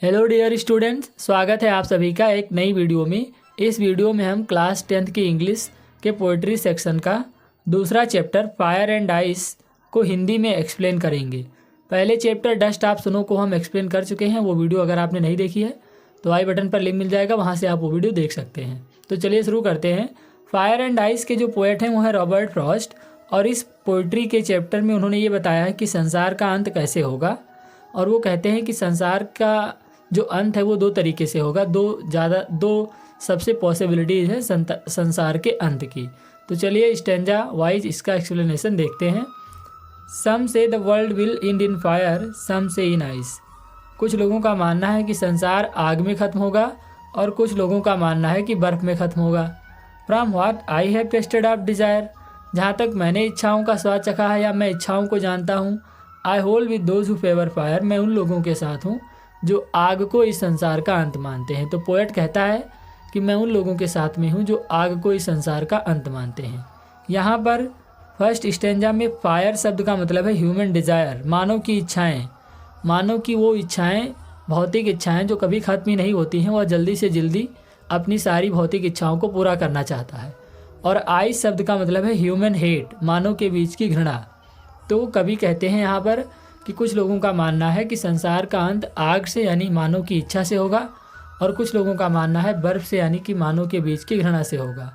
Hello dear students, स्वागत है आप सभी का एक नई वीडियो में। इस वीडियो में हम क्लास 10th की इंग्लिश के पोइट्री सेक्शन का दूसरा चैप्टर फायर एंड आइस को हिंदी में एक्सप्लेन करेंगे। पहले चैप्टर डस्ट आप सुनो को हम एक्सप्लेन कर चुके हैं। वो वीडियो अगर आपने नहीं देखी है तो आई बटन पर लिंक मिल जाएगा, वहाँ से आप वो वीडियो देख सकते हैं। तो चलिए शुरू करते हैं। फायर एंड आइस के जो पोएट हैं वो है रॉबर्ट फ्रॉस्ट, और इस पोइट्री के चैप्टर में उन्होंने ये बताया है कि संसार का अंत कैसे होगा। और वो कहते हैं कि संसार का जो अंत है वो दो तरीके से होगा। दो सबसे पॉसिबिलिटीज़ है संसार के अंत की। तो चलिए स्टैंजा वाइज इसका एक्सप्लेनेशन देखते हैं। Some say the world will end in fire, some say in ice. कुछ लोगों का मानना है कि संसार आग में ख़त्म होगा, और कुछ लोगों का मानना है कि बर्फ़ में ख़त्म होगा। From what I have tested of desire, जहाँ तक मैंने इच्छाओं का स्वाद चखा है या मैं इच्छाओं को जानता हूँ। I hold with those who favour fire, मैं उन लोगों के साथ हूँ जो आग को इस संसार का अंत मानते हैं। तो पोएट कहता है कि मैं उन लोगों के साथ में हूँ जो आग को इस संसार का अंत मानते हैं। यहाँ पर फर्स्ट स्टेंजा में फायर शब्द का मतलब है ह्यूमन डिज़ायर, मानव की इच्छाएं। मानव की वो इच्छाएं, भौतिक इच्छाएं जो कभी ख़त्म ही नहीं होती हैं, वह जल्दी से जल्दी अपनी सारी भौतिक इच्छाओं को पूरा करना चाहता है। और आइस शब्द का मतलब है ह्यूमन हेट, मानव के बीच की घृणा। तो कवि कहते हैं यहाँ पर कि कुछ लोगों का मानना है कि संसार का अंत आग से यानी मानव की इच्छा से होगा, और कुछ लोगों का मानना है बर्फ़ से यानी कि मानव के बीच की घृणा से होगा।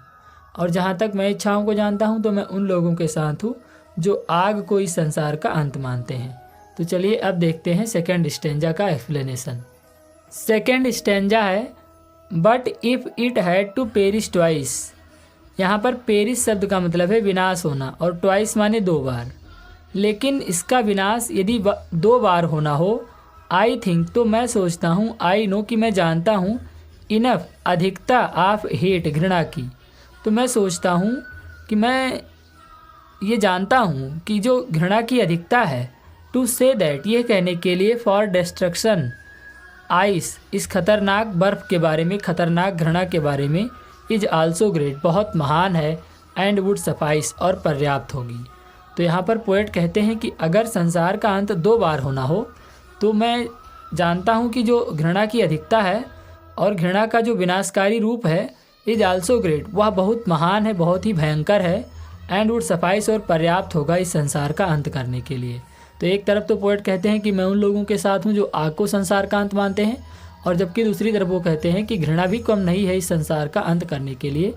और जहाँ तक मैं इच्छाओं को जानता हूँ तो मैं उन लोगों के साथ हूँ जो आग को इस संसार का अंत मानते हैं। तो चलिए अब देखते हैं सेकेंड स्टेंजा का एक्सप्लेनेशन। सेकेंड स्टेंजा है but if it had to perish twice. यहाँ पर पेरिश शब्द का मतलब है विनाश होना, और ट्वाइस माने दो बार। लेकिन इसका विनाश यदि दो बार होना हो, आई थिंक तो मैं सोचता हूँ, आई नो कि मैं जानता हूँ, इनफ अधिकता ऑफ हेट घृणा की। तो मैं सोचता हूँ कि मैं ये जानता हूँ कि जो घृणा की अधिकता है, टू से दैट ये कहने के लिए, फॉर डिस्ट्रक्शन आइस इस खतरनाक बर्फ़ के बारे में, खतरनाक घृणा के बारे में, इज आल्सो ग्रेट बहुत महान है, एंड वुड सफाइस और पर्याप्त होगी। तो यहाँ पर पोएट कहते हैं कि अगर संसार का अंत दो बार होना हो तो मैं जानता हूँ कि जो घृणा की अधिकता है और घृणा का जो विनाशकारी रूप है, इज आल्सो ग्रेट वह बहुत महान है, बहुत ही भयंकर है, एंड वुड सफाइस और पर्याप्त होगा इस संसार का अंत करने के लिए। तो एक तरफ तो पोएट कहते हैं कि मैं उन लोगों के साथ हूँ जो आग को संसार का अंत मानते हैं, और जबकि दूसरी तरफ वो कहते हैं कि घृणा भी कम नहीं है इस संसार का अंत करने के लिए।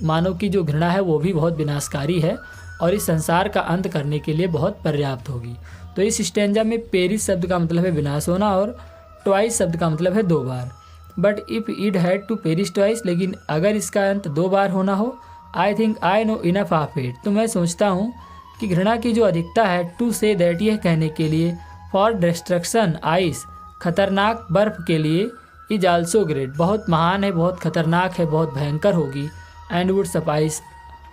मानव की जो घृणा है वो भी बहुत विनाशकारी है और इस संसार का अंत करने के लिए बहुत पर्याप्त होगी। तो इस स्टेंजा में पेरिस शब्द का मतलब है विनाश होना, और ट्वाइस शब्द का मतलब है दो बार। But if it had to perish twice, लेकिन अगर इसका अंत दो बार होना हो, I think I know enough of it तो मैं सोचता हूँ कि घृणा की जो अधिकता है, टू से दैट यह कहने के लिए, फॉर डिस्ट्रक्शन आइस खतरनाक बर्फ़ के लिए, इज आल्सो ग्रेट बहुत महान है, बहुत खतरनाक है, बहुत भयंकर होगी, एंड वुड सफाइस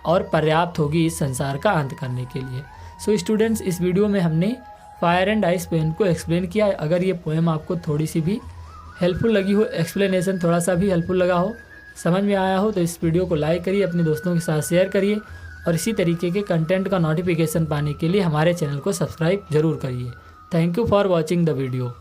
और पर्याप्त होगी इस संसार का अंत करने के लिए। सो स्टूडेंट्स, इस वीडियो में हमने फायर एंड आइस पोएम को एक्सप्लेन किया। अगर ये पोएम आपको थोड़ी सी भी हेल्पफुल लगी हो, एक्सप्लेनेशन थोड़ा सा भी हेल्पफुल लगा हो, समझ में आया हो, तो इस वीडियो को लाइक करिए, अपने दोस्तों के साथ शेयर करिए, और इसी तरीके के कंटेंट का नोटिफिकेशन पाने के लिए हमारे चैनल को सब्सक्राइब जरूर करिए। Thank you for watching the video.